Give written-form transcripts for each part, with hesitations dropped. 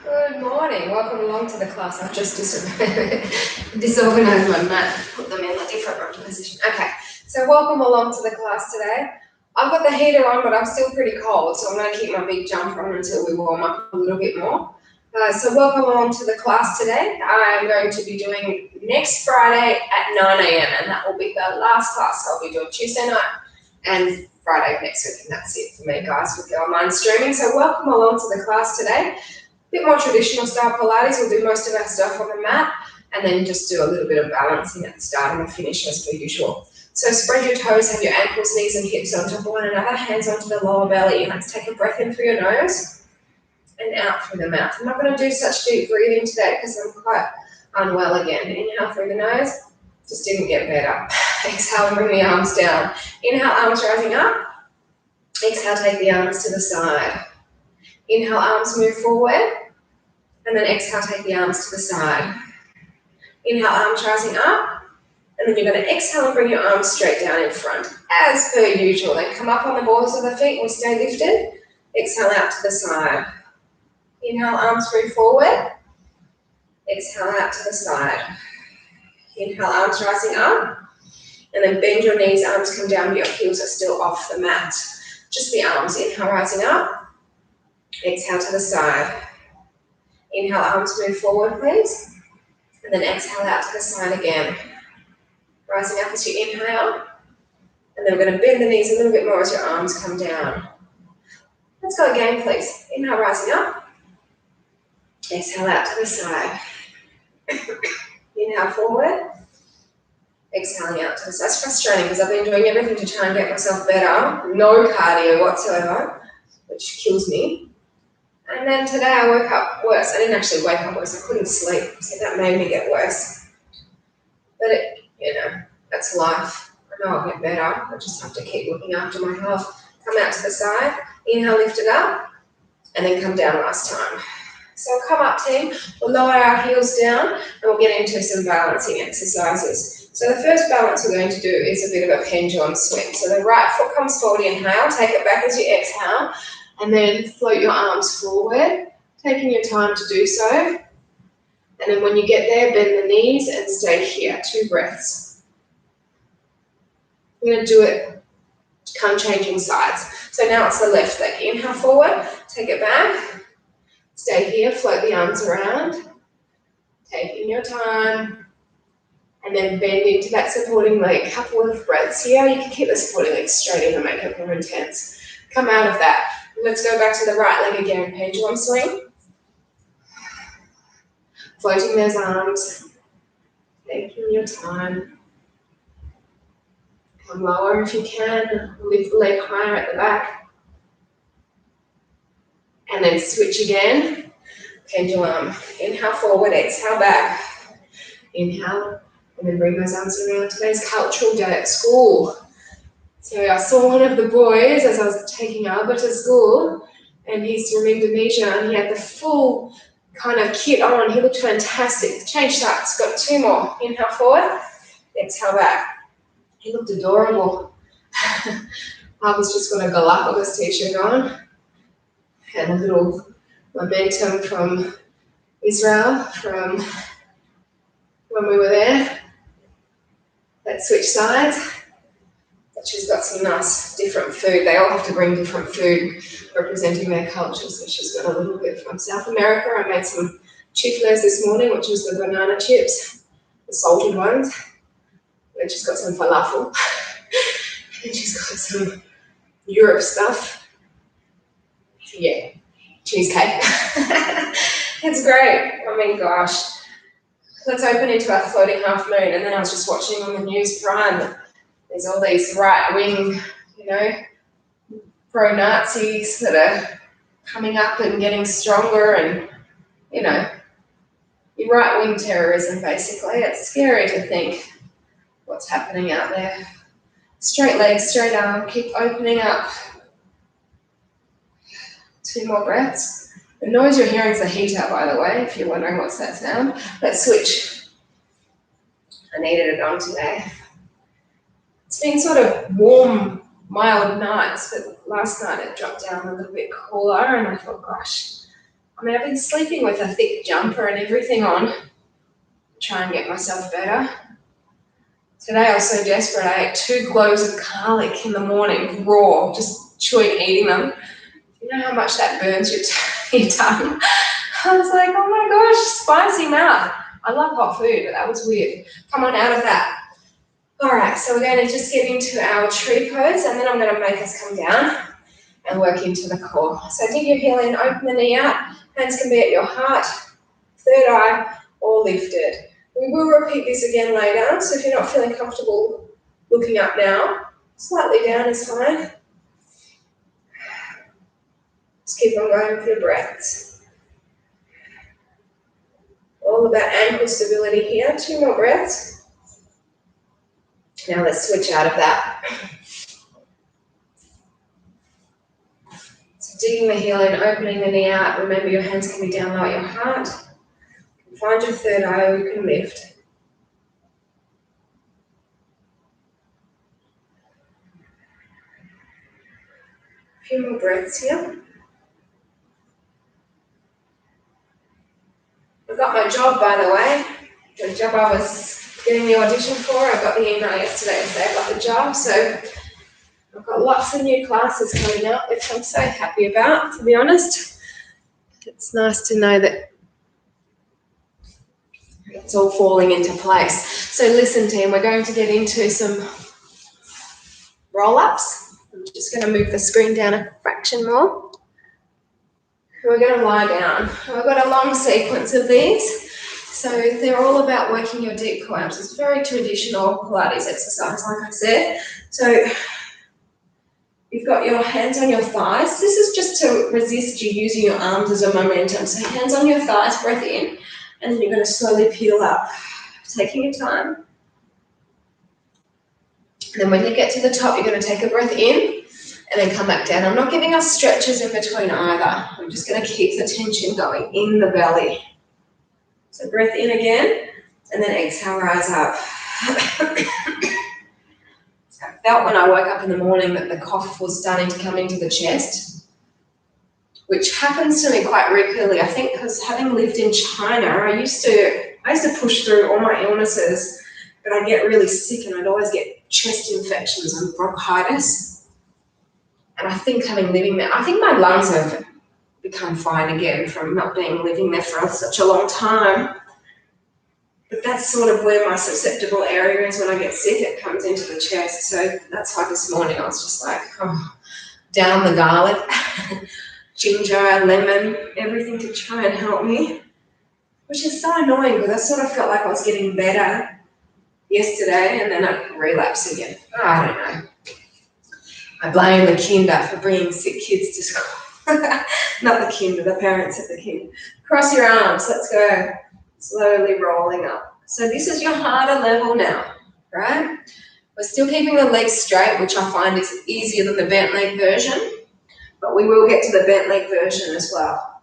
Good morning. Welcome along to the class. I've just disorganized my mat, put them in a different position. Okay, so welcome along to the class today. I've got the heater on, but I'm still pretty cold, so I'm going to keep my big jumper on until we warm up a little bit more. So welcome along to the class today. I'm going to be doing next Friday at 9 a.m. and that will be the last class. I'll be doing Tuesday night and Friday next week, and that's it for me, guys, with the online streaming. So welcome along to the class today. Bit more traditional style Pilates. We'll do most of our stuff on the mat and then just do a little bit of balancing at the start and the finish as per usual. So spread your toes, have your ankles, knees and hips on top of one another, hands onto the lower belly. Let's take a breath in through your nose and out through the mouth. I'm not going to do such deep breathing today because I'm quite unwell again. Inhale through the nose, just didn't get better. Exhale and bring the arms down. Inhale, arms rising up. Exhale, take the arms to the side. Inhale, arms move forward. And then exhale, take the arms to the side. Inhale, arms rising up. And then you're going to exhale and bring your arms straight down in front, as per usual. Then come up on the balls of the feet and we stay lifted. Exhale out to the side. Inhale, arms move forward. Exhale out to the side. Inhale, arms rising up. And then bend your knees, arms come down, but your heels are still off the mat. Just the arms. Inhale, rising up. Exhale to the side. Inhale, arms move forward, please. And then exhale out to the side again. Rising up as you inhale. And then we're going to bend the knees a little bit more as your arms come down. Let's go again, please. Inhale, rising up. Exhale out to the side. Inhale forward. Exhaling out to the side. It's frustrating because I've been doing everything to try and get myself better. No cardio whatsoever, which kills me. And then today I woke up worse. I didn't actually wake up worse. I couldn't sleep, so that made me get worse. But that's life. I know I'll get better. I just have to keep looking after my health. Come out to the side. Inhale, lift it up. And then come down last time. So come up, team. We'll lower our heels down and we'll get into some balancing exercises. So the first balance we're going to do is a bit of a pendulum swing. So the right foot comes forward, inhale. Take it back as you exhale. And then float your arms forward, taking your time to do so. And then when you get there, bend the knees and stay here. 2 breaths. We're going to do it, come changing sides. So now it's the left leg. Inhale forward, take it back. Stay here, float the arms around. Taking your time. And then bend into that supporting leg. Couple of breaths here. You can keep the supporting leg straight in and make it more intense. Come out of that. Let's go back to the right leg again, pendulum swing. Floating those arms, taking your time. Come lower if you can, lift the leg higher at the back. And then switch again, pendulum. Inhale forward, exhale back. Inhale, and then bring those arms around. Today's cultural day at school. So I saw one of the boys as I was taking Albert to school, and he's from Indonesia, and he had the full kind of kit on. He looked fantastic. Change sides. Got 2 more. Inhale forward, exhale back. He looked adorable. I was just got a Galapagos t-shirt on, and a little momentum from Israel from when we were there. Let's switch sides. She's got some nice different food. They all have to bring different food representing their culture. So she's got a little bit from South America. I made some chifles this morning, which was the banana chips, the salted ones. And she's got some falafel. And she's got some Europe stuff. Yeah, cheesecake. It's great. I mean, gosh. Let's open into our floating half moon. And then I was just watching on the news Prime. There's all these right-wing, pro-Nazis that are coming up and getting stronger and, your right-wing terrorism, basically. It's scary to think what's happening out there. Straight leg, straight arm, keep opening up. 2 more breaths. The noise you're hearing is the heater, by the way, if you're wondering what's that sound. Let's switch. I needed it on today. It's been sort of warm, mild nights, but last night it dropped down a little bit cooler, and I thought, gosh, I mean, I've been sleeping with a thick jumper and everything on to try and get myself better. Today I was so desperate, I ate 2 cloves of garlic in the morning, raw, just eating them. You know how much that burns your tongue? I was like, oh my gosh, spicy mouth. I love hot food, but that was weird. Come on, out of that. All right, so we're going to just get into our tree pose, and then I'm going to make us come down and work into the core. So dig your heel in, open the knee out. Hands can be at your heart, third eye, or lifted. We will repeat this again later, so if you're not feeling comfortable looking up now, slightly down is fine. Just keep on going with your breaths. All about ankle stability here. 2 more breaths. Now let's switch out of that. So digging the heel in, opening the knee out. Remember your hands can be down low at your heart. Find your third eye or you can lift. A few more breaths here. I got my job, by the way. The job I was getting the audition for. I got the email yesterday to say I got the job. So I've got lots of new classes coming up, which I'm so happy about, to be honest. It's nice to know that it's all falling into place. So listen, team, we're going to get into some roll-ups. I'm just going to move the screen down a fraction more. We're going to lie down. I've got a long sequence of these. So they're all about working your deep core abs. It's very traditional Pilates exercise, like I said. So you've got your hands on your thighs. This is just to resist you using your arms as a momentum. So hands on your thighs, breath in, and then you're going to slowly peel up, taking your time. And then when you get to the top, you're going to take a breath in and then come back down. I'm not giving us stretches in between either. I'm just going to keep the tension going in the belly. So breath in again, and then exhale, rise up. So I felt when I woke up in the morning that the cough was starting to come into the chest, which happens to me quite regularly. I think because having lived in China, I used to push through all my illnesses, but I'd get really sick and I'd always get chest infections and bronchitis. And I think living there, I think my lungs have become fine again from not living there for such a long time. But that's sort of where my susceptible area is when I get sick. It comes into the chest. So that's why this morning I was just like, down the garlic, ginger, lemon, everything to try and help me, which is so annoying because I sort of felt like I was getting better yesterday and then I relapse again. I don't know. I blame the kinder for bringing sick kids to school. Not the kinder, the parents of the kid. Cross your arms, let's go. Slowly rolling up. So this is your harder level now, right? We're still keeping the legs straight, which I find is easier than the bent leg version, but we will get to the bent leg version as well.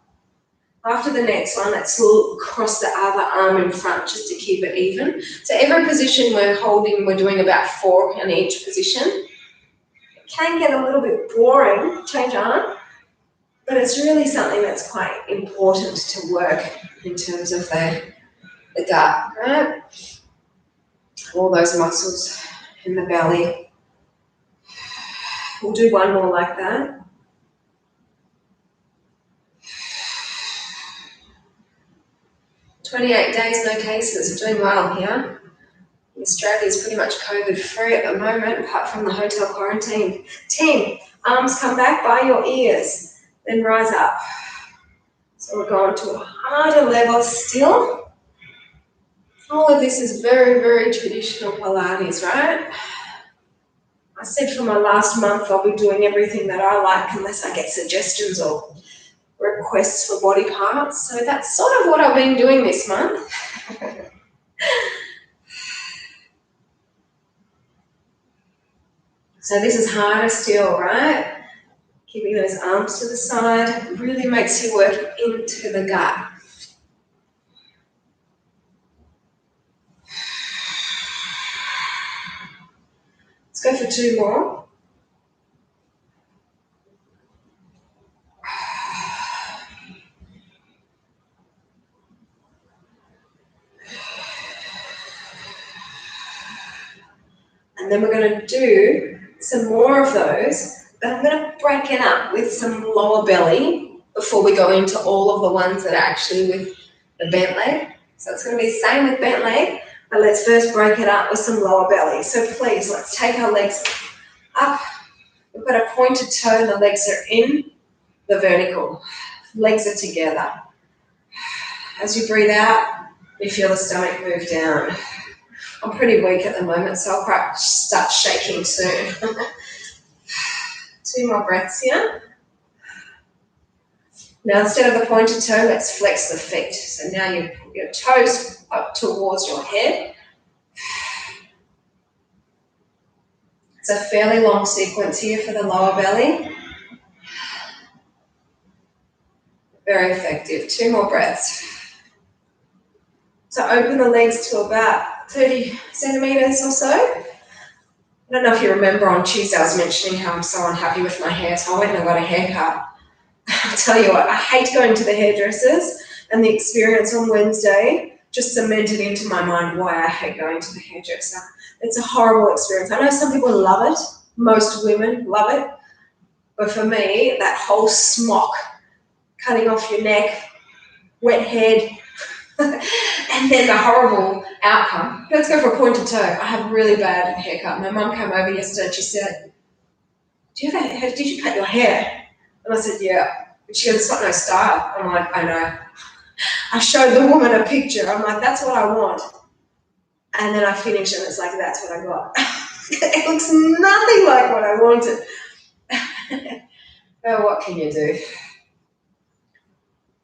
After the next one, let's cross the other arm in front just to keep it even. So every position we're holding, we're doing about 4 in each position. It can get a little bit boring, change arm, but it's really something that's quite important to work in terms of the gut, right? All those muscles in the belly. We'll do one more like that. "28 days, no cases." Doing well here. Australia is pretty much COVID-free at the moment, apart from the hotel quarantine. Team, arms come back by your ears, then rise up. So we're going to a harder level still. All of this is very, very traditional Pilates, right? I said for my last month I'll be doing everything that I like unless I get suggestions or requests for body parts. So that's sort of what I've been doing this month. So this is harder still, right? Keeping those arms to the side really makes you work into the gut. Let's go for 2 more. then we're going to do some more of those, but I'm going to break it up with some lower belly before we go into all of the ones that are actually with the bent leg. So it's going to be the same with bent leg, but let's first break it up with some lower belly. So please, let's take our legs up. We've got a pointed toe, the legs are in the vertical. Legs are together. As you breathe out, you feel the stomach move down. I'm pretty weak at the moment, so I'll probably start shaking soon. 2 more breaths here. Now instead of the pointed toe, let's flex the feet. So now you put your toes up towards your head. It's a fairly long sequence here for the lower belly. Very effective. 2 more breaths. So open the legs to about 30 centimeters or so. I don't know if you remember on Tuesday I was mentioning how I'm so unhappy with my hair, so I went and I got a haircut. I'll tell you what, I hate going to the hairdressers, and the experience on Wednesday just cemented into my mind why I hate going to the hairdresser. It's a horrible experience. I know some people love it, most women love it, but for me, that whole smock, cutting off your neck, wet head, and then the horrible outcome. Let's go for a pointed toe. I have a really bad haircut. My mum came over yesterday and she said, did you cut your hair? And I said, yeah. And she goes, it's got no style. I'm like, I know. I showed the woman a picture. I'm like, that's what I want. And then I finish and it's like, that's what I got. It looks nothing like what I wanted. Oh, what can you do?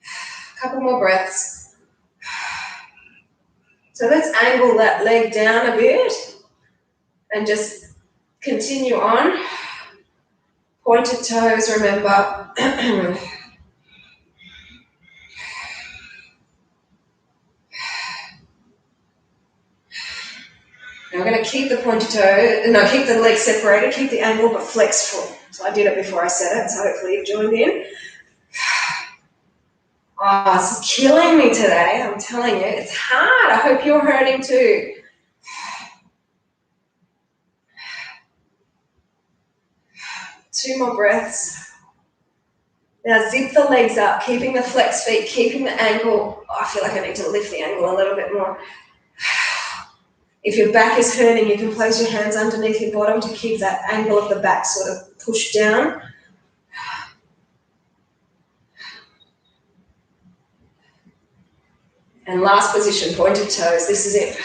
A couple more breaths. So let's angle that leg down a bit and just continue on. Pointed toes, remember. Now we're going to keep the pointed toe, keep the legs separated, keep the angle, but flex full. So I did it before I said it, so hopefully you've joined in. Oh, it's killing me today, I'm telling you. It's hard. I hope you're hurting too. Two more breaths. Now zip the legs up, keeping the flex feet, keeping the ankle. Oh, I feel like I need to lift the ankle a little bit more. If your back is hurting, you can place your hands underneath your bottom to keep that angle of the back sort of pushed down. And last position, pointed toes. This is it.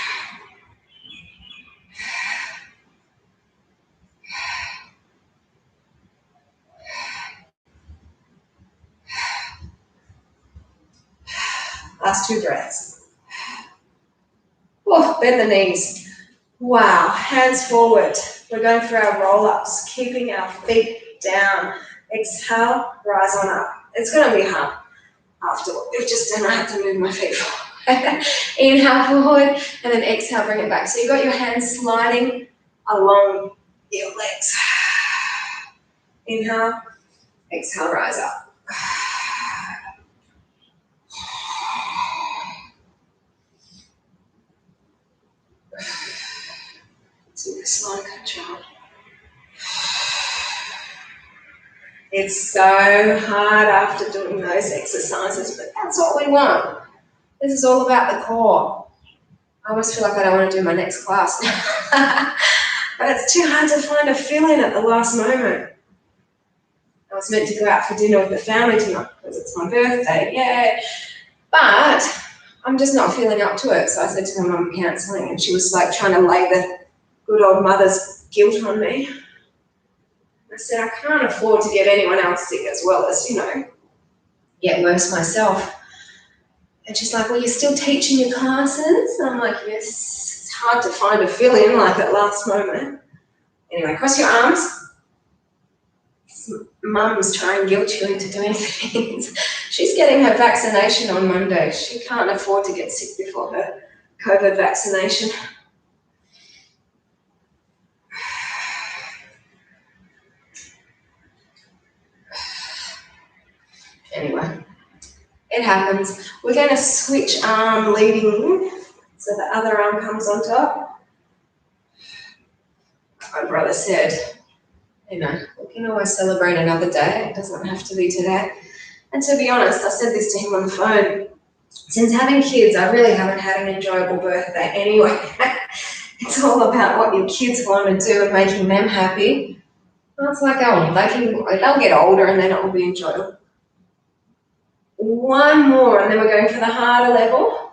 Last 2 breaths. Oh, bend the knees. Wow, hands forward. We're going for our roll-ups, keeping our feet down. Exhale, rise on up. It's going to be hard after what we've just done. I have to move my feet forward. Inhale forward, and then exhale, bring it back. So you've got your hands sliding along your legs. Inhale, exhale, rise up. Super slow control. It's so hard after doing those exercises, but that's what we want. This is all about the core. I almost feel like I don't want to do my next class. But it's too hard to find a fill-in at the last moment. I was meant to go out for dinner with the family tonight because it's my birthday, yay. But I'm just not feeling up to it. So I said to my mum, cancelling, and she was like trying to lay the good old mother's guilt on me. I said, I can't afford to get anyone else sick as well as, get worse myself. And she's like, well, you're still teaching your classes? And I'm like, yes, it's hard to find a fill-in like at last moment. Anyway, cross your arms. Mum's trying to guilt you into doing things. She's getting her vaccination on Monday. She can't afford to get sick before her COVID vaccination. Anyway, it happens. We're going to switch arm leading, so the other arm comes on top. My brother said, you know, we can always celebrate another day. It doesn't have to be today. And to be honest, I said this to him on the phone. Since having kids, I really haven't had an enjoyable birthday anyway. It's all about what your kids want to do and making them happy. Well, it's like, oh, they'll get older and then it will be enjoyable. One more, and then we're going for the harder level.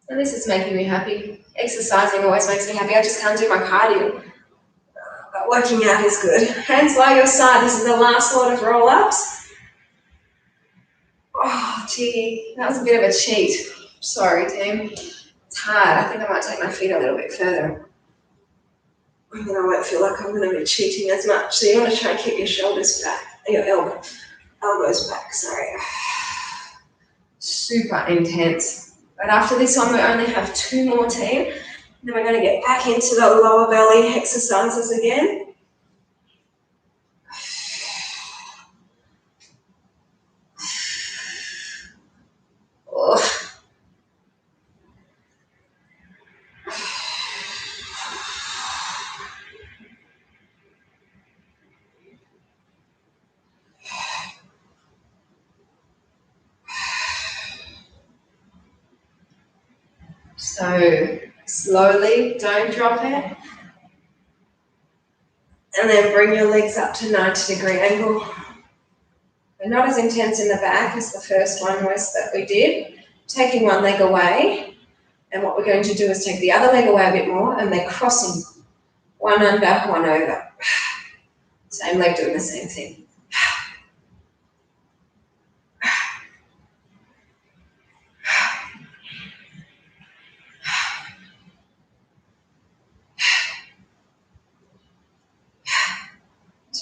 And this is making me happy. Exercising always makes me happy. I just can't do my cardio. But working out is good. Hands by your side. This is the last lot of roll-ups. Oh, gee, that was a bit of a cheat. Sorry, team. It's hard. I think I might take my feet a little bit further. And then I won't feel like I'm going to be cheating as much. So you want to try and keep your shoulders back, your elbows back, sorry. Super intense. But after this one, we only have 2 more, team. Then we're going to get back into the lower belly exercises again. Oh. So slowly, don't drop it. And then bring your legs up to 90-degree angle. They're not as intense in the back as the first one was that we did. Taking one leg away, and what we're going to do is take the other leg away a bit more, and they're crossing. One under, one over. Same leg doing the same thing.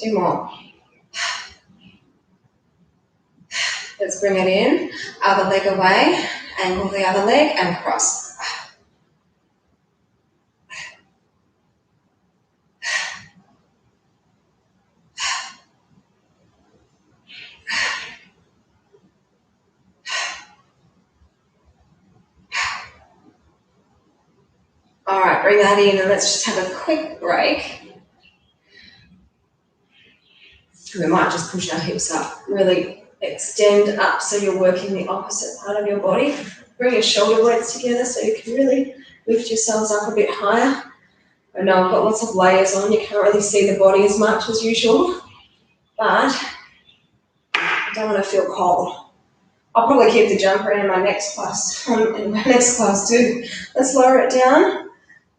Two more. Let's bring it in. Other leg away, angle the other leg, and cross. All right, bring that in, and let's just have a quick break. We might just push our hips up, really extend up so you're working the opposite part of your body. Bring your shoulder blades together so you can really lift yourselves up a bit higher. I know I've got lots of layers on, you can't really see the body as much as usual, but I don't want to feel cold. I'll probably keep the jumper in my next class too. Let's lower it down,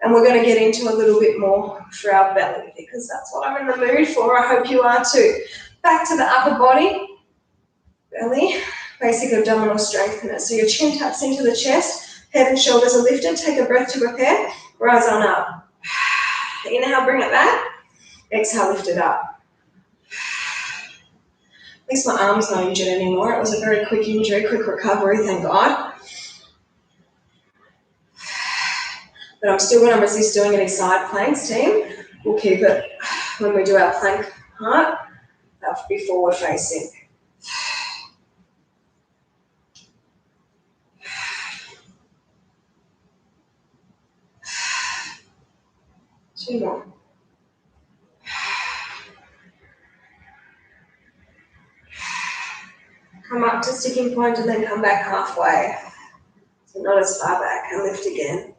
and we're going to get into a little bit more for our belly because that's what I'm in the mood for. I hope you are too. Back to the upper body, belly, basic abdominal strengthener. So your chin tucks into the chest, head and shoulders are lifted. Take a breath to prepare. Rise on up. Inhale, bring it back. Exhale, lift it up. At least my arm's not injured anymore. It was a very quick injury, quick recovery, thank God. But I'm still going to resist doing any side planks, team. We'll keep it when we do our plank part. That'll be forward facing. Two more. Come up to sticking point and then come back halfway. So not as far back, and lift again.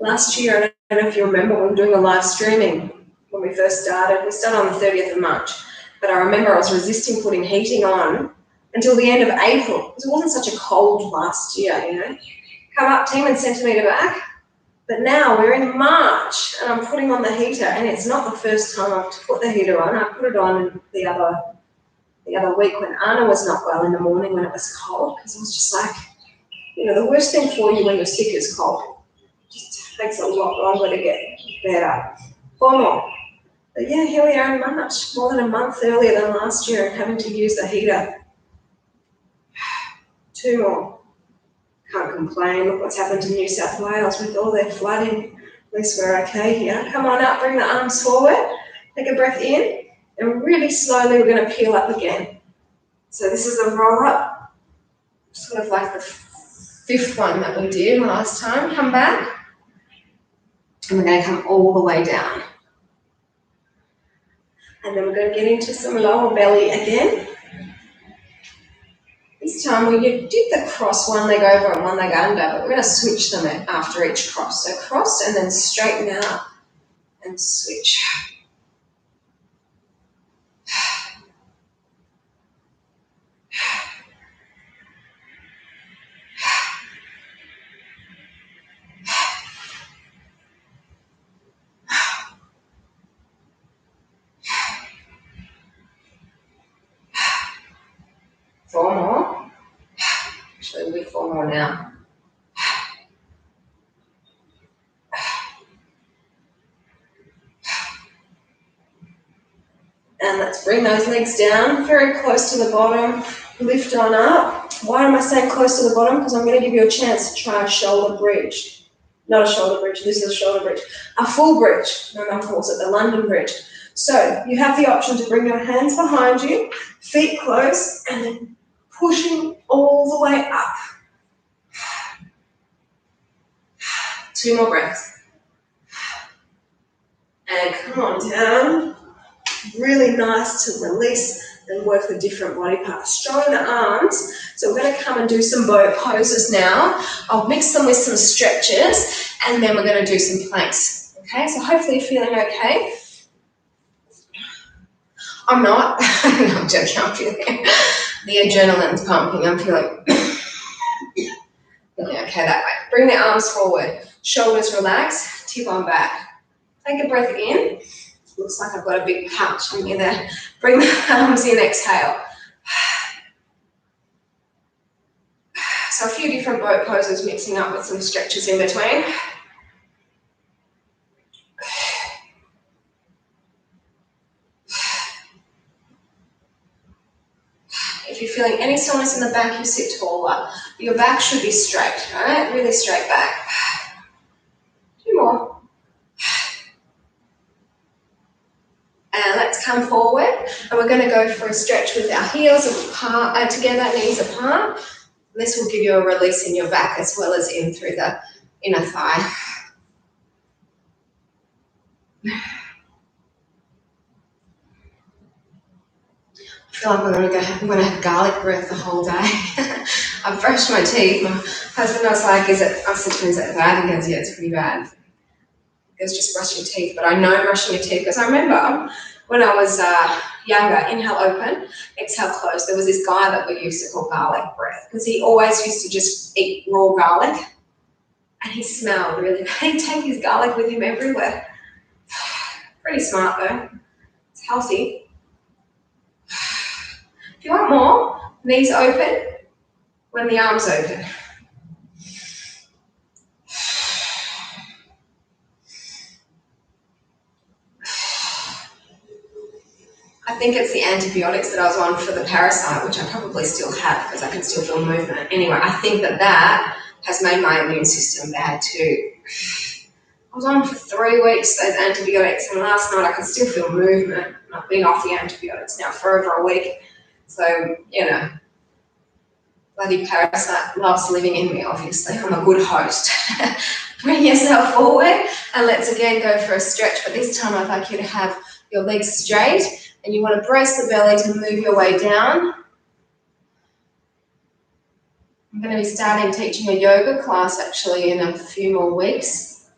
Last year, I don't know if you remember, we were doing a live streaming when we first started. We started on the 30th of March. But I remember I was resisting putting heating on until the end of April because it wasn't such a cold last year, you know. Come up, team, and centimetre back. But now we're in March and I'm putting on the heater, and it's not the first time I've put the heater on. I put it on the other week when Anna was not well in the morning when it was cold, because I was just like, you know, the worst thing for you when you're sick is cold. It just takes a lot longer to get better. 4 more. But yeah, here we are in March, more than a month earlier than last year, and having to use the heater. 2 more. Can't complain. Look what's happened to New South Wales with all their flooding. At least we're okay here. Come on up, bring the arms forward. Take a breath in, and really slowly we're going to peel up again. So this is a roll up, sort of like the fifth one that we did last time. Come back, and we're going to come all the way down. And then we're going to get into some lower belly again. This time we did the cross, one leg over and one leg under, but we're going to switch them after each cross. So cross and then straighten out and switch. Four more. Actually, we'll do four more now. And let's bring those legs down, very close to the bottom. Lift on up. Why am I saying close to the bottom? Because I'm going to give you a chance to try a shoulder bridge. Not a shoulder bridge, this is a shoulder bridge. A full bridge, my mum calls it the London bridge. So you have the option to bring your hands behind you, feet close, and then pushing all the way up. 2 more breaths. And come on down. Really nice to release and work the different body parts. Strong the arms. So we're going to come and do some boat poses now. I'll mix them with some stretches, and then we're going to do some planks. Okay, so hopefully you're feeling okay. I'm not. No, I'm joking. I'm feeling the adrenaline's pumping. I'm feeling okay that way. Bring the arms forward. Shoulders relax. Tip on back. Take a breath in. Looks like I've got a big pouch on me there. Bring the arms in, exhale. So a few different boat poses, mixing up with some stretches in between. If you're feeling any soreness in the back, you sit taller. Your back should be straight, all right? Really straight back. 2 more. And let's come forward, and we're going to go for a stretch with our heels apart, together, knees apart. This will give you a release in your back as well as in through the inner thigh. I feel like I'm going to have garlic breath the whole day. I've brushed my teeth. My husband was like, I said to him, is it bad? He goes, yeah, it's pretty bad. It was just brushing your teeth, but I know brushing your teeth because I remember when I was younger, inhale open, exhale close. There was this guy that we used to call garlic breath because he always used to just eat raw garlic, and he smelled really bad. He'd take his garlic with him everywhere. Pretty smart though. It's healthy. If you want more, knees open when the arms open. I think it's the antibiotics that I was on for the parasite, which I probably still have because I can still feel movement. Anyway, I think that has made my immune system bad too. I was on for 3 weeks, those antibiotics, and last night I could still feel movement. I've been off the antibiotics now for over a week. So, bloody parasite loves living in me, obviously. I'm a good host. Bring yourself forward, and let's again go for a stretch, but this time I'd like you to have your legs straight, and you want to brace the belly to move your way down. I'm going to be starting teaching a yoga class actually in a few more weeks.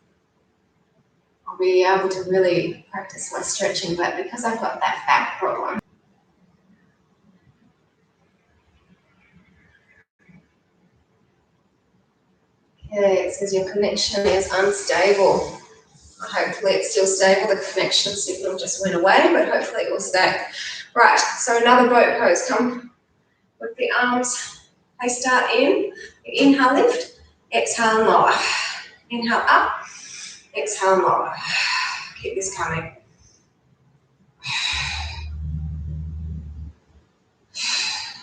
I'll be able to really practice my stretching, but because I've got that back problem. Okay, it says your connection is unstable. Hopefully it's still stable. The connection signal just went away, but hopefully it will stay. Right, so another boat pose. Come with the arms. They start in. Inhale, lift. Exhale, and lower. Inhale, up. Exhale, and lower. Keep this coming.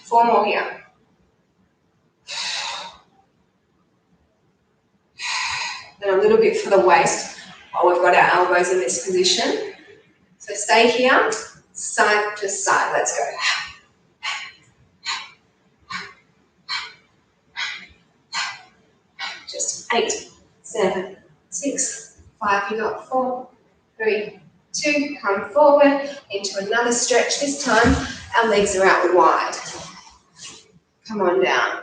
4 more here. for the waist while we've got our elbows in this position. So stay here, side to side. Let's go. Just 8, 7, 6, 5. You got 4, 3, 2. Come forward into another stretch. This time our legs are out wide. Come on down.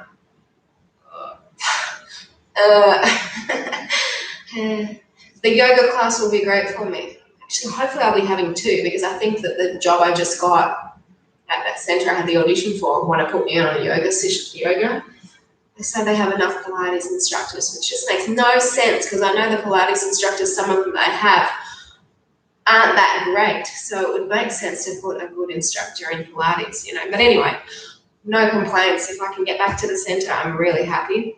The yoga class will be great for me. Actually, hopefully I'll be having 2, because I think that the job I just got at that centre I had the audition for want to put me on a yoga session. They say they have enough Pilates instructors, which just makes no sense, because I know the Pilates instructors, some of them they have, aren't that great. So it would make sense to put a good instructor in Pilates, you know. But anyway, no complaints. If I can get back to the centre, I'm really happy.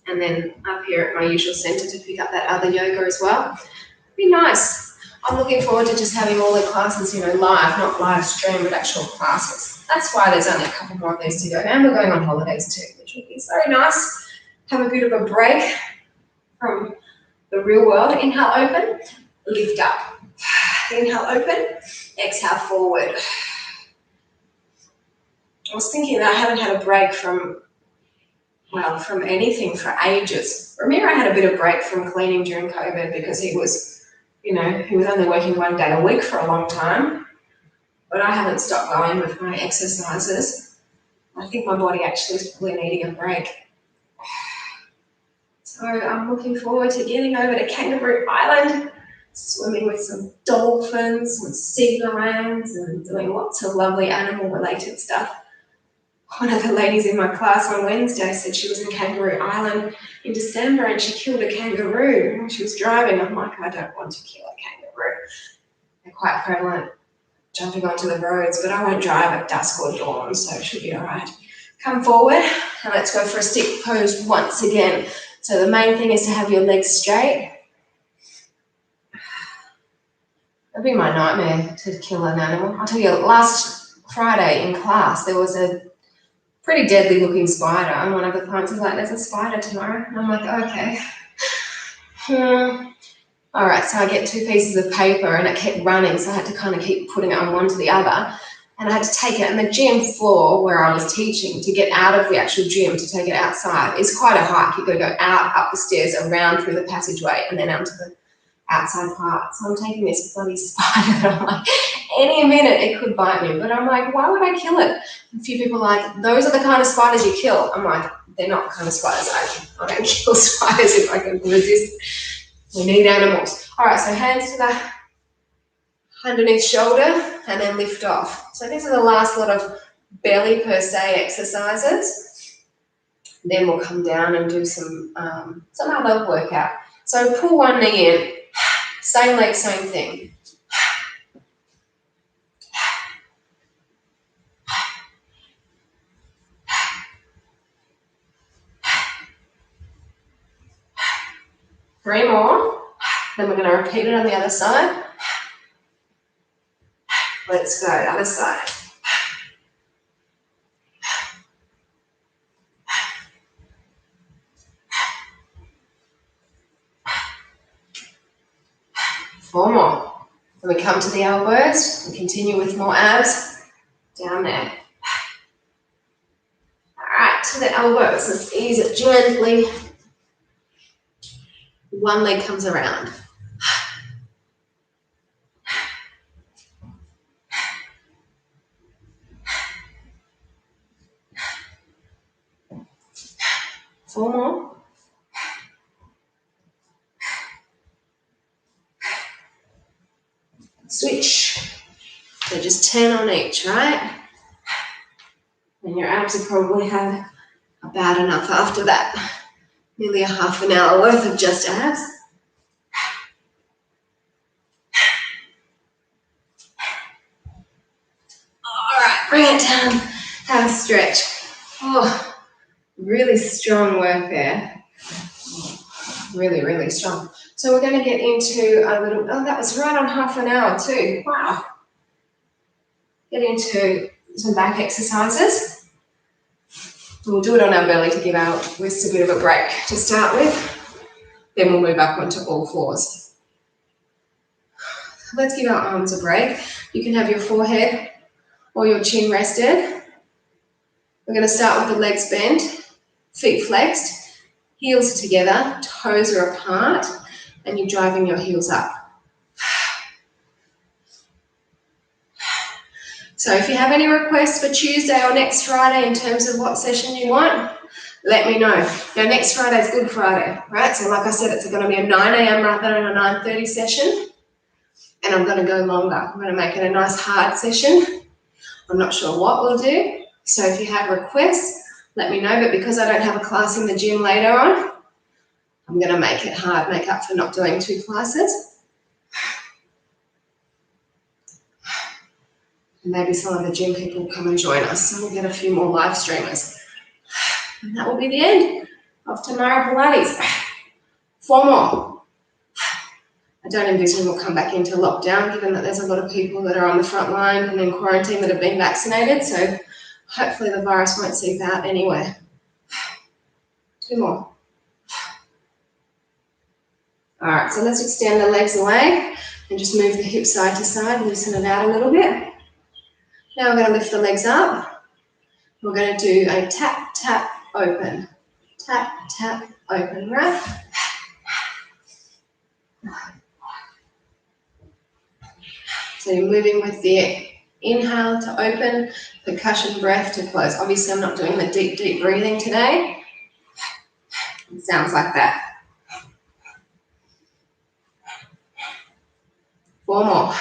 And then up here at my usual centre to pick up that other yoga as well. It'd be nice. I'm looking forward to just having all the classes, you know, live, not live stream, but actual classes. That's why there's only a couple more of these to go. And we're going on holidays too, which will be very nice. Have a bit of a break from the real world. Inhale, open, lift up. Inhale, open, exhale, forward. I was thinking that I haven't had a break from anything for ages. Ramiro had a bit of break from cleaning during COVID because he was only working 1 day a week for a long time. But I haven't stopped going with my exercises. I think my body actually is probably needing a break. So I'm looking forward to getting over to Kangaroo Island, swimming with some dolphins and sea lions and doing lots of lovely animal-related stuff. One of the ladies in my class on Wednesday said she was in Kangaroo Island in December and she killed a kangaroo when she was driving. I'm like, I don't want to kill a kangaroo. They're quite prevalent jumping onto the roads, but I won't drive at dusk or dawn, so it should be all right. Come forward and let's go for a stick pose once again. So the main thing is to have your legs straight. It'd be my nightmare to kill an animal. I'll tell you, last Friday in class, there was a pretty deadly looking spider, and one of the clients was like, there's a spider tomorrow. And I'm like, okay. All right, so I get 2 pieces of paper and it kept running, so I had to kind of keep putting it on one to the other. And I had to take it, and the gym floor where I was teaching, to get out of the actual gym to take it outside is quite a hike. You've got to go out, up the stairs, around through the passageway, and then out to the outside part. So I'm taking this bloody spider, and I'm like, any minute it could bite me. But I'm like, why would I kill it? A few people are like, those are the kind of spiders you kill. I'm like, they're not the kind of spiders I don't kill spiders if I can resist. We need animals. All right, so hands to the underneath shoulder and then lift off. So these are the last lot of belly per se exercises. Then we'll come down and do some other workout. So pull one knee in, same leg, same thing. 3 more. Then we're going to repeat it on the other side. Let's go, other side. Four more. Then we come to the elbows and continue with more abs down there. All right, to the elbows. Let's ease it gently. One leg comes around. Four more. Switch. So just 10 on each, right? And your abs will probably have about enough after that. Nearly a half an hour worth of just abs. All right, bring it down. Have a stretch. Oh, really strong work there. Really, really strong. So we're going to get into a little, oh, that was right on half an hour too. Wow. Get into some back exercises. We'll do it on our belly to give our wrists a bit of a break to start with. Then we'll move up onto all fours. Let's give our arms a break. You can have your forehead or your chin rested. We're going to start with the legs bent, feet flexed, heels together, toes are apart, and you're driving your heels up. So if you have any requests for Tuesday or next Friday in terms of what session you want, let me know. Now next Friday is Good Friday, right? So like I said, it's going to be a 9 a.m. rather than a 9:30 session. And I'm going to go longer. I'm going to make it a nice hard session. I'm not sure what we'll do. So if you have requests, let me know. But because I don't have a class in the gym later on, I'm going to make it hard, make up for not doing 2 classes. And maybe some of the gym people will come and join us. So we'll get a few more live streamers. And that will be the end of Tamara Pilates. 4 more. I don't envision we'll come back into lockdown, given that there's a lot of people that are on the front line and in quarantine that have been vaccinated. So hopefully the virus won't seep out anywhere. 2 more. All right, so let's extend the legs away and just move the hips side to side, loosen it out a little bit. Now we're going to lift the legs up. We're going to do a tap, tap, open. Tap, tap, open, right? So you're moving with the inhale to open, percussion breath to close. Obviously, I'm not doing the deep, deep breathing today. It sounds like that. 4 more.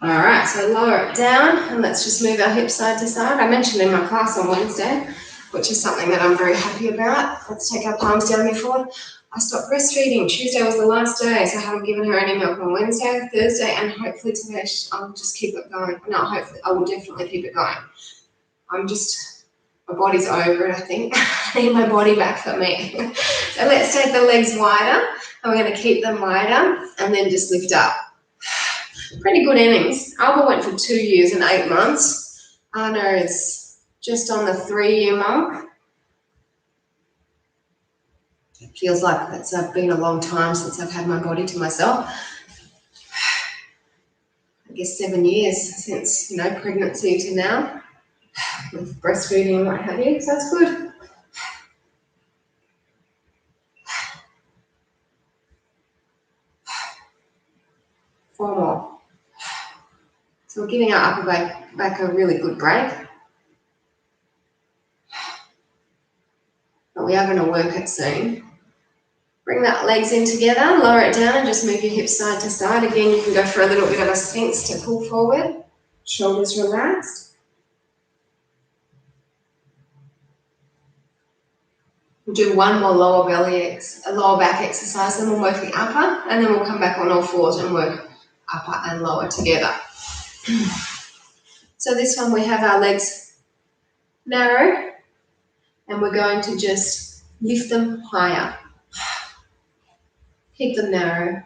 All right, so lower it down and let's just move our hips side to side. I mentioned in my class on Wednesday, which is something that I'm very happy about. Let's take our palms down before. I stopped breastfeeding. Tuesday was the last day, so I haven't given her any milk on Wednesday, Thursday, and hopefully today I'll just keep it going. No, hopefully I will definitely keep it going. My body's over it, I think. I need my body back for me. So let's take the legs wider, and we're going to keep them wider, and then just lift up. Pretty good innings. Alba went for 2 years and 8 months. Anna is just on the 3-year mark. It feels like it's been a long time since I've had my body to myself. I guess 7 years since, pregnancy to now, with breastfeeding and what have you, so it's good. Four more. So we're giving our upper back a really good break. But we are going to work it soon. Bring that legs in together, lower it down and just move your hips side to side. Again, you can go for a little bit of a sphinx to pull forward. Shoulders relaxed. We'll do 1 more lower back exercise, then we'll work the upper, and then we'll come back on all fours and work upper and lower together. So this one we have our legs narrow, and we're going to just lift them higher. Keep them narrow.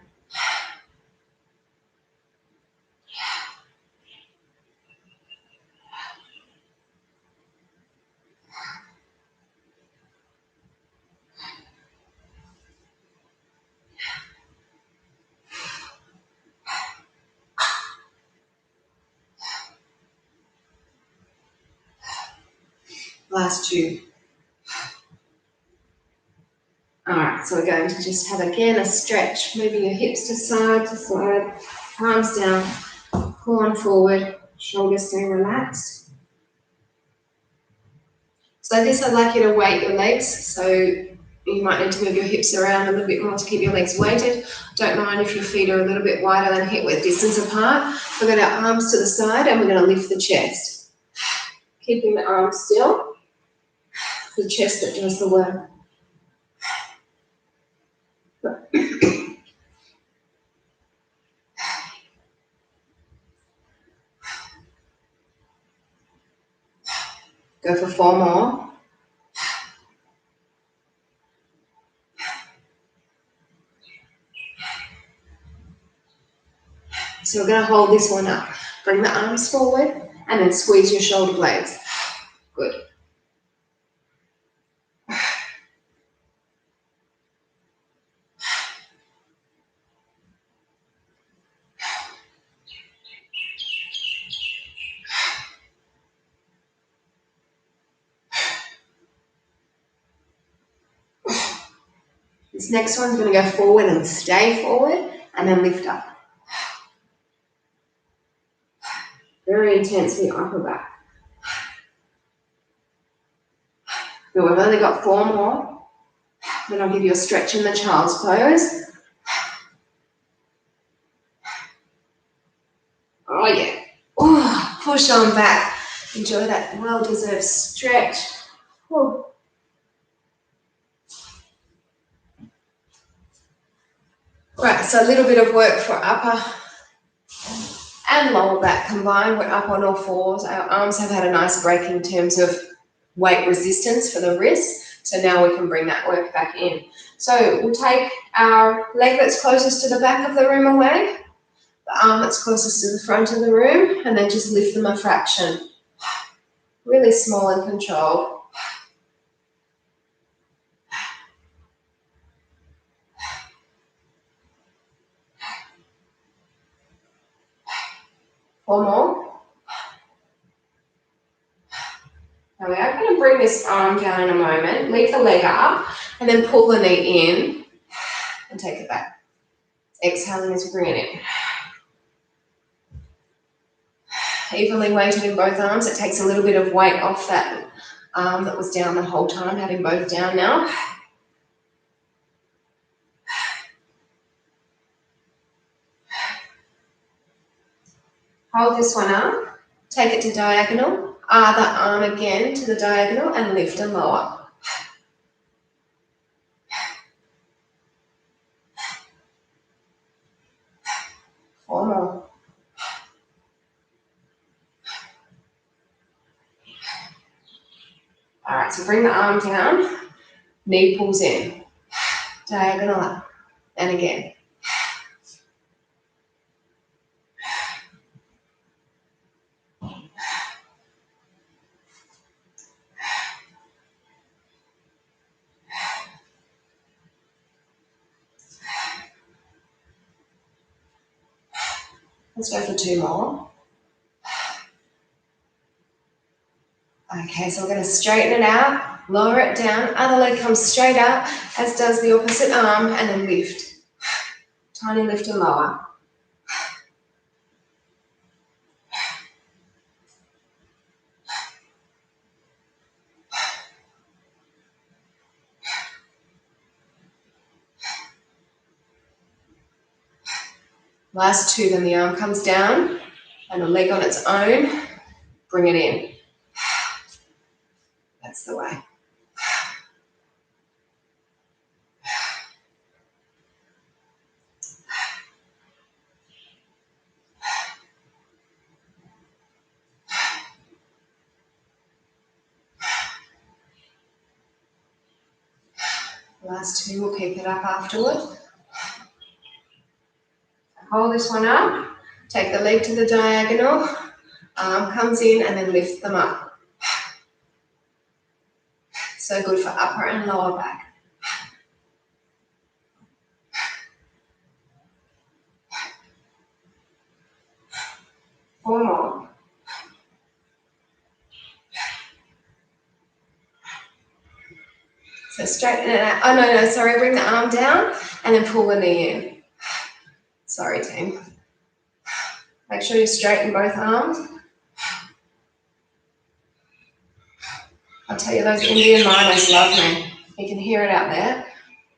Last 2. All right, so we're going to just have again a stretch, moving your hips to side, palms down, pull on forward, shoulders stay relaxed. So this, I'd like you to weight your legs, so you might need to move your hips around a little bit more to keep your legs weighted. Don't mind if your feet are a little bit wider than hip width distance apart. We've got our arms to the side and we're going to lift the chest. Keeping the arms still. The chest that does the work. Go for 4 more. So we're going to hold this one up. Bring the arms forward and then squeeze your shoulder blades. Good. This next one's going to go forward and stay forward and then lift up. Very intense for your upper back. Good, we've only got 4 more. Then I'll give you a stretch in the child's pose. Oh yeah. Oh, push on back. Enjoy that well-deserved stretch. Whew. Right, so a little bit of work for upper and lower back combined. We're up on all fours. Our arms have had a nice break in terms of weight resistance for the wrists. So now we can bring that work back in. So we'll take our leg that's closest to the back of the room away, the arm that's closest to the front of the room, and then just lift them a fraction. Really small and controlled. Four more. There we are. I'm going to bring this arm down in a moment, leave the leg up, and then pull the knee in and take it back. Exhaling as we bring it in. Evenly weighted in both arms. It takes a little bit of weight off that arm that was down the whole time, having both down now. Hold this one up, take it to diagonal, other arm again to the diagonal and lift and lower. Four more. All right, so bring the arm down, knee pulls in, diagonal up, and again. Let's go for 2 more. Okay, so we're going to straighten it out, lower it down, other leg comes straight up, as does the opposite arm, and then lift. Tiny lift and lower. Last 2, then the arm comes down, and the leg on its own, bring it in. That's the way. Last 2, we'll keep it up afterward. Hold this one up, take the leg to the diagonal, arm comes in and then lift them up. So good for upper and lower back. Four more. So straighten it out. Oh, no, sorry, bring the arm down and then pull the knee in. Sorry, team. Make sure you straighten both arms. I'll tell you, those Indian miners love me. You can hear it out there.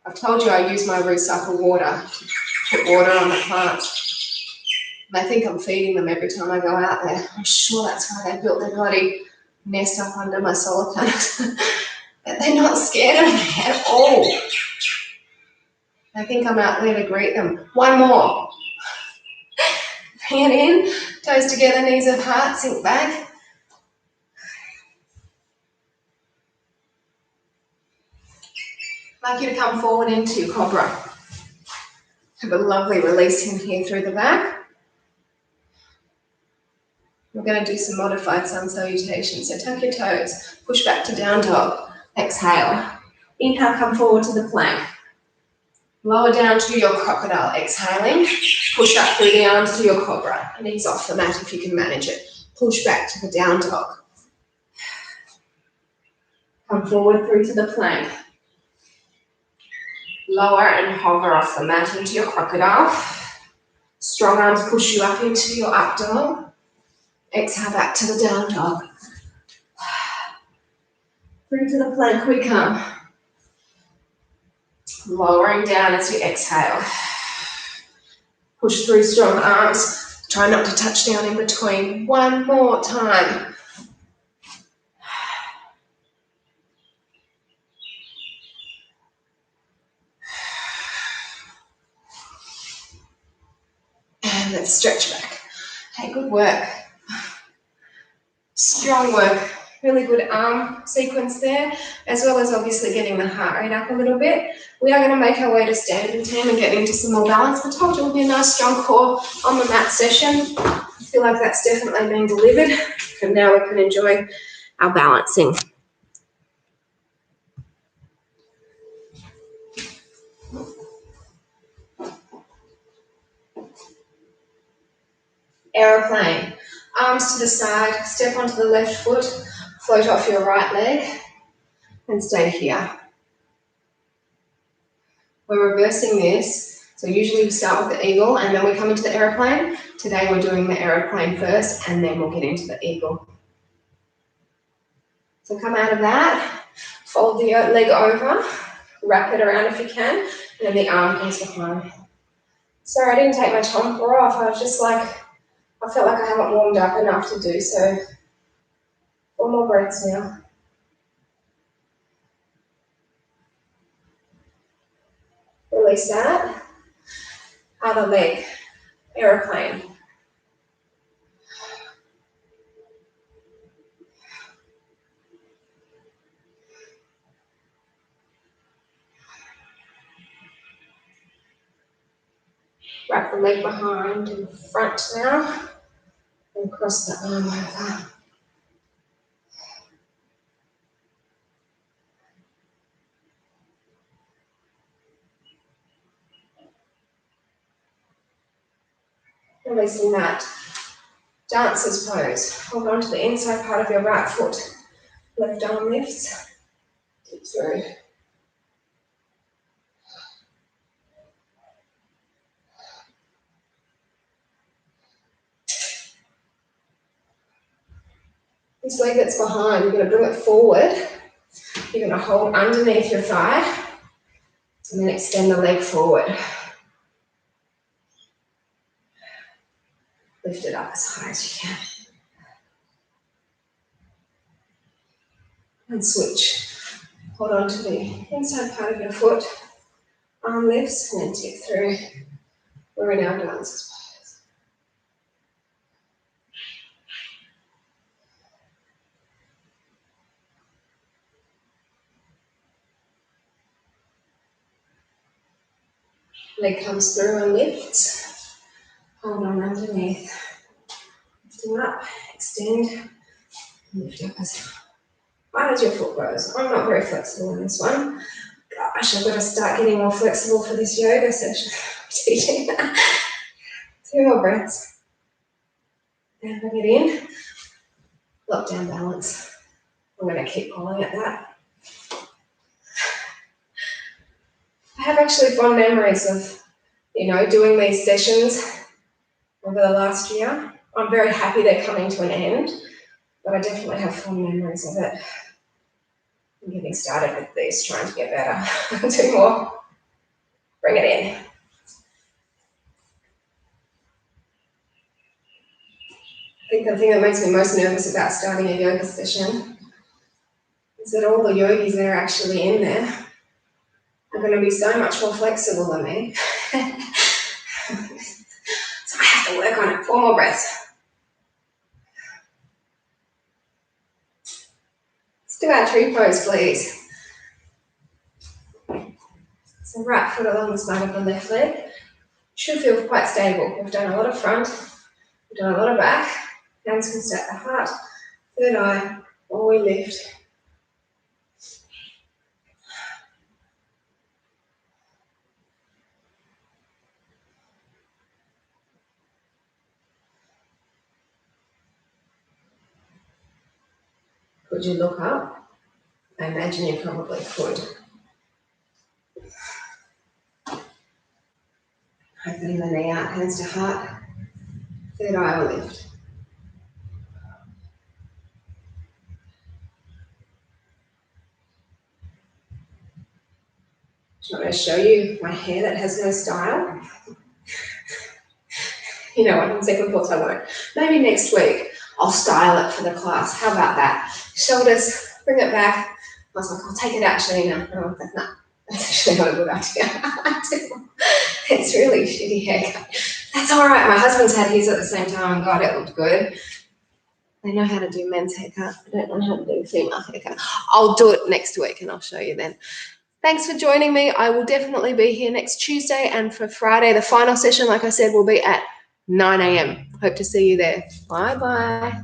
I've told you I use my recycled water to put water on the plants. And I think I'm feeding them every time I go out there. I'm sure that's why they built their bloody nest up under my solar panels. But they're not scared of me at all. I think I'm out there to greet them. 1 more. Bring it in, toes together, knees apart, sink back. I'd like you to come forward into your cobra. Have a lovely release in here through the back. We're going to do some modified sun salutation. So tuck your toes, push back to down dog. Exhale. Inhale, come forward to the plank. Lower down to your crocodile. Exhaling. Push up through the arms to your cobra. Knees off the mat if you can manage it. Push back to the down dog. Come forward through to the plank. Lower and hover off the mat into your crocodile. Strong arms push you up into your up dog. Exhale back to the down dog. Through to the plank we come. Lowering down as you exhale. Push through strong arms. Try not to touch down in between. One more time. And let's stretch back. Hey, good work. Strong work. Really good arm sequence there, as well as obviously getting the heart rate up a little bit. We are going to make our way to standing team and get into some more balance. I told you it will be a nice strong core on the mat session. I feel like that's definitely been delivered. And now we can enjoy our balancing. Aeroplane. Arms to the side, step onto the left foot, float off your right leg, and stay here. We're reversing this. So usually we start with the eagle and then we come into the aeroplane. Today we're doing the aeroplane first and then we'll get into the eagle. So come out of that, fold the leg over, wrap it around if you can, and then the arm comes behind. Sorry, I didn't take my chomper off. I was just like, I felt like I haven't warmed up enough to do so. 4 more breaths now. Release that. Other leg, aeroplane. Wrap the leg behind and front now. And cross the arm over. Releasing that. Dancer's pose. Hold on to the inside part of your right foot. Left arm lifts. Tip through. This leg that's behind, you're going to bring it forward. You're going to hold underneath your thigh and then extend the leg forward. Lift it up as high as you can. And switch. Hold on to the inside part of your foot. Arm lifts and then tip through. We're in our dancer's pose. Leg comes through and lifts. Hold on underneath. Lifting up, extend, lift up as high as your foot goes. I'm not very flexible in this one. Gosh, I've got to start getting more flexible for this yoga session. I'm teaching that. 2 more breaths. And bring it in. Lock down balance. I'm going to keep pulling at that. I have actually fond memories of, doing these sessions over the last year. I'm very happy they're coming to an end, but I definitely have fond memories of it. I'm getting started with these, trying to get better. 2 more. Bring it in. I think the thing that makes me most nervous about starting a yoga session is that all the yogis that are actually in there are going to be so much more flexible than me. So I have to work on it. 4 more breaths. Let's do our tree pose, please. So right foot along the side of the left leg. Should feel quite stable. We've done a lot of front, we've done a lot of back. Hands can stay at the heart. Third eye, while we lift. Could you look up? I imagine you probably could. Opening the knee out, hands to heart. Third eye will lift. I'm going to show you my hair that has no style. You know what, on second thoughts I won't. Maybe next week I'll style it for the class. How about that? Shoulders, bring it back. I was like, I'll take it out, Shanina. Oh, no, that's actually not a good idea. It's really shitty haircut. That's all right. My husband's had his at the same time, and God, it looked good. They know how to do men's haircut. I don't know how to do female haircut. I'll do it next week and I'll show you then. Thanks for joining me. I will definitely be here next Tuesday, and for Friday, the final session, like I said, will be at 9 a.m. Hope to see you there. Bye-bye.